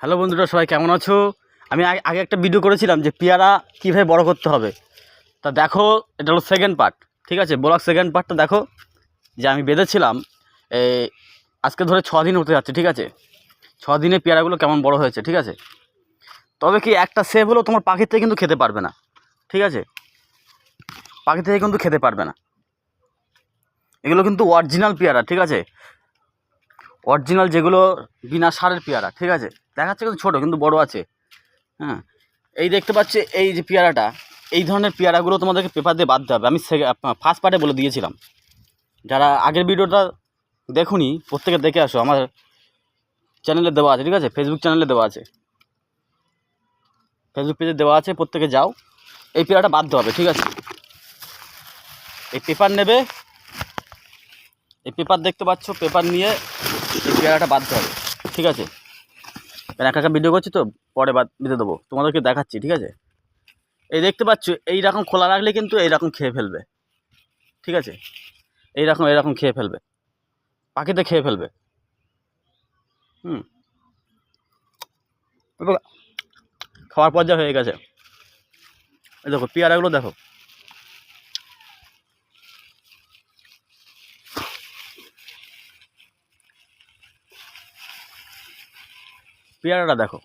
Hello বন্ধুরা, সবাই কেমন আছো? আমি আগে একটা ভিডিও করেছিলাম যে পেয়ারা কীভাবে বড় করতে হবে। তা দেখো, এটা হলো সেকেন্ড পার্ট। ঠিক আছে, ব্লগ সেকেন্ড পার্টটা দেখো। যে আমি বেঁধেছিলাম আজকে ধরে 6 দিন হতে যাচ্ছে। ঠিক আছে, 6 দিনে পেয়ারাগুলো কেমন বড় হয়েছে। ঠিক আছে, তবে কি একটা সেভ হলো, তোমার পাখির থেকে কিন্তু খেতে পারবে না। ঠিক আছে, পাখি থেকে কিন্তু খেতে পারবে না। এগুলো কিন্তু অরিজিনাল পেয়ারা। ঠিক আছে, অরিজিনাল যেগুলো বিনা সারের পেয়ারা। ঠিক আছে, দেখাচ্ছে কিন্তু ছোটো, কিন্তু বড় আছে। হ্যাঁ, এই দেখতে পাচ্ছি এই যে পেয়ারাটা, এই ধরনের পেয়ারাগুলো তোমাদেরকে পেপার দিয়ে বাঁধতে হবে। আমি ফার্স্ট পার্টে বলে দিয়েছিলাম। যারা আগের ভিডিওটা দেখুনি, প্রত্যেকে দেখে আসো, আমার চ্যানেলে দেওয়া আছে। ঠিক আছে, ফেসবুক চ্যানেলে দেওয়া আছে, ফেসবুক পেজে দেওয়া আছে, প্রত্যেকে যাও। এই পেয়ারাটা বাঁধতে হবে। ঠিক আছে, এই পেপার নেবে, এই পেপার দেখতে পাচ্ছ, পেপার নিয়ে এই পেয়ারাটা বাঁধতে হবে। ঠিক আছে, একা একা ভিডিও করছি তো, পরে বেঁধে দেবো, তোমাদেরকে দেখাচ্ছি। ঠিক আছে, এই দেখতে পাচ্ছ, এইরকম খোলা রাখলে কিন্তু এইরকম খেয়ে ফেলবে। ঠিক আছে, এরকম খেয়ে ফেলবে, পাখিতে খেয়ে ফেলবে। খাওয়ার পর যা হয়ে গেছে। এই দেখো পেয়ারাগুলো, দেখো পেয়ারাটা দেখো।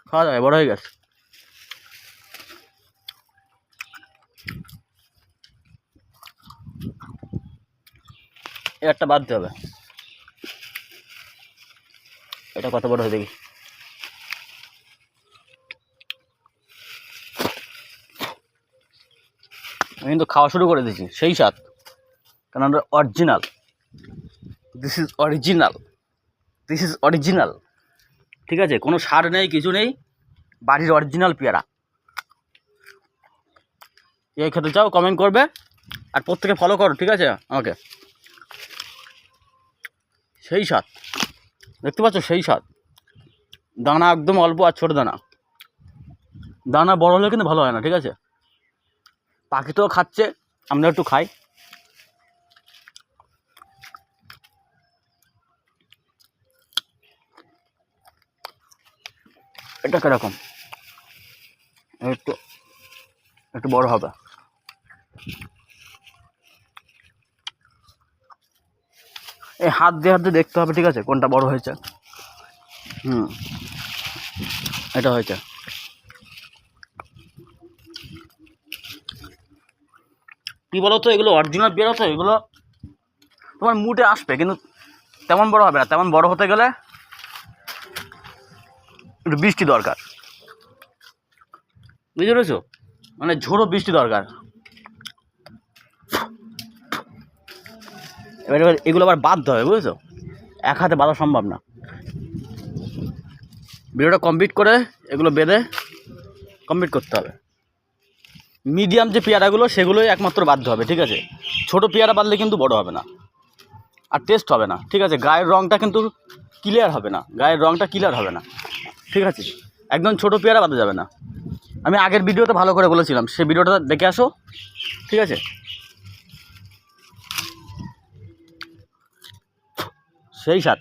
খাওয়া যাবে, বড় হয়ে গেছে। একটা বাঁধতে হবে। এটা কত বড় হয় দেখি। আমি কিন্তু খাওয়া শুরু করে দিয়েছি, সেই স্বাদ। কারণ original, this is original, this is original. ঠিক আছে, কোনো সার নেই, কিছু নেই, বাড়ির অরিজিনাল পেয়ারা। এই খেতে চাও কমেন্ট করবে, আর প্রত্যেকে ফলো করো। ঠিক আছে, আমাকে। সেই স্বাদ, দেখতে পাচ্ছ, সেই স্বাদ। দানা একদম অল্প, আর ছোটো দানা। দানা বড় হলে কিন্তু ভালো হয় না। ঠিক আছে, পাখি তো খাচ্ছে, আমরা একটু খাই। এটা কিরকম, একটু একটু বড় হবে। এই হাত দিয়ে দেখতে হবে। ঠিক আছে, কোনটা বড় হয়েছে। এটা হয়েছে। কী বলো তো, এগুলো অরিজিনাল পেয়ারা তো, এগুলো তোমার মুটে আসবে, কিন্তু তেমন বড় হবে না। তেমন বড় হতে গেলে একটু বৃষ্টি দরকার, বুঝতে পেরেছো? মানে ঝোড়ো বৃষ্টি দরকার। এবার এগুলো আবার বাঁধতে হবে, বুঝেছো? এক হাতে বাঁধা সম্ভব না। ভিডিওটা কমপ্লিট করে এগুলো বেঁধে কমপ্লিট করতে হবে। মিডিয়াম যে পেয়ারাগুলো, সেগুলোই একমাত্র বাঁধতে হবে। ঠিক আছে, ছোটো পেয়ারা বাঁধলে কিন্তু বড় হবে না, আর টেস্ট হবে না। ঠিক আছে, গায়ের রঙটা কিন্তু ক্লিয়ার হবে না, গায়ের রঙটা ক্লিয়ার হবে না। ঠিক আছে, একদম ছোটো পেয়ারা বাঁধা যাবে না। আমি আগের ভিডিওতে ভালো করে বলেছিলাম, সেই ভিডিওটা দেখে আসো। ঠিক আছে, সেই স্বাদ।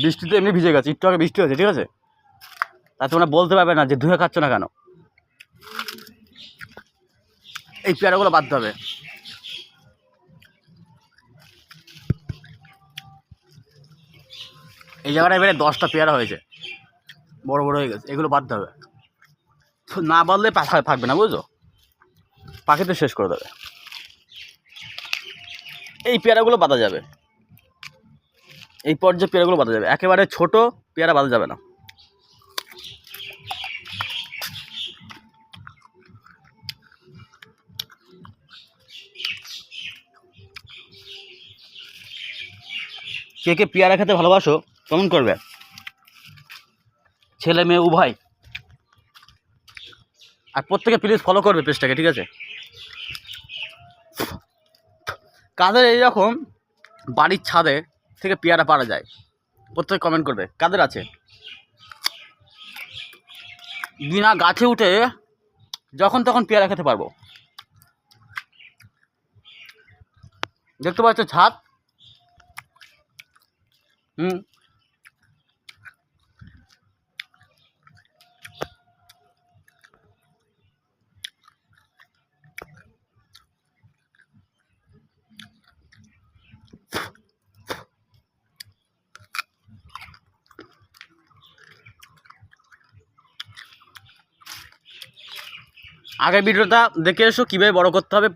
বৃষ্টিতে এমনি ভিজে গেছে, একটু আগে বৃষ্টি হয়েছে। ঠিক আছে, তা তোমরা বলতে পারবে না যে ধুয়ে খাচ্ছ না কেন। এই পেয়ারাগুলো বাঁধতে হবে। এই জায়গাটা এবারে 10টা পেয়ারা হয়েছে, বড় বড় হয়ে গেছে। এগুলো বাঁধতে হবে, না বাঁধলে থাকবে না, বুঝছো? পাখিতে শেষ করে দেবে। এই পেয়ারাগুলো বাঁধা যাবে, এই পর্যায়ে পেয়ারাগুলো বাঁধা যাবে। একেবারে ছোট পেয়ারা বাঁধা যাবে না। কে কে পেয়ারা খেতে ভালোবাসো কেমন করবে, ছেলে মেয়ে উভয়। আর প্রত্যেকে প্লিজ ফলো করবে পেজটাকে। ঠিক আছে, কাদের এইরকম বাড়ির ছাদে থেকে পেয়ারা পাড়া যায়, প্রত্যেকে কমেন্ট করবে কাদের আছে। বিনা গাছে উঠে যখন তখন পেয়ারা খেতে পারবো। দেখতে পাচ্ছ ছাদ। আগের ভিডিওটা দেখে এসো কীভাবে বড় করতে হবে,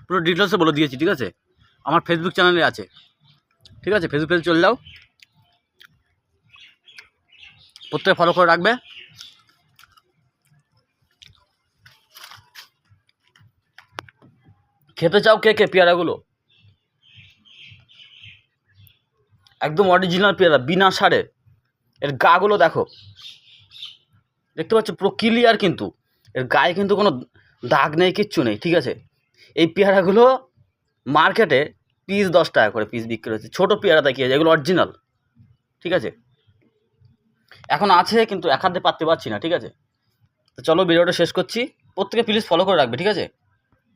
পুরো ডিটেলসে বলে দিয়েছি। ঠিক আছে, আমার ফেসবুক চ্যানেলে আছে। ঠিক আছে, ফেসবুক পেজে চলে যাও, প্রত্যেকে ফলো করে রাখবে। খেতে চাও কে কে পেয়ারাগুলো? একদম অরিজিনাল পেয়ারা, বিনা সারে। এর গাগুলো দেখো, দেখতে পাচ্ছ পুরো ক্লিয়ার, কিন্তু এর গায়ে কিন্তু কোনো দাগ নেই, কিচ্ছু নেই। ঠিক আছে, এই পেয়ারাগুলো মার্কেটে পিস 10 টাকা করে পিস বিক্রি হচ্ছে। ছোটো পেয়ারা দেখিয়েছে, এগুলো অরিজিনাল। ঠিক আছে, এখন আছে কিন্তু এক হাতে পাততে পারছি না। ঠিক আছে, তো চলো ভিডিওটা শেষ করছি। প্রত্যেকে প্লিজ ফলো করে রাখবে। ঠিক আছে।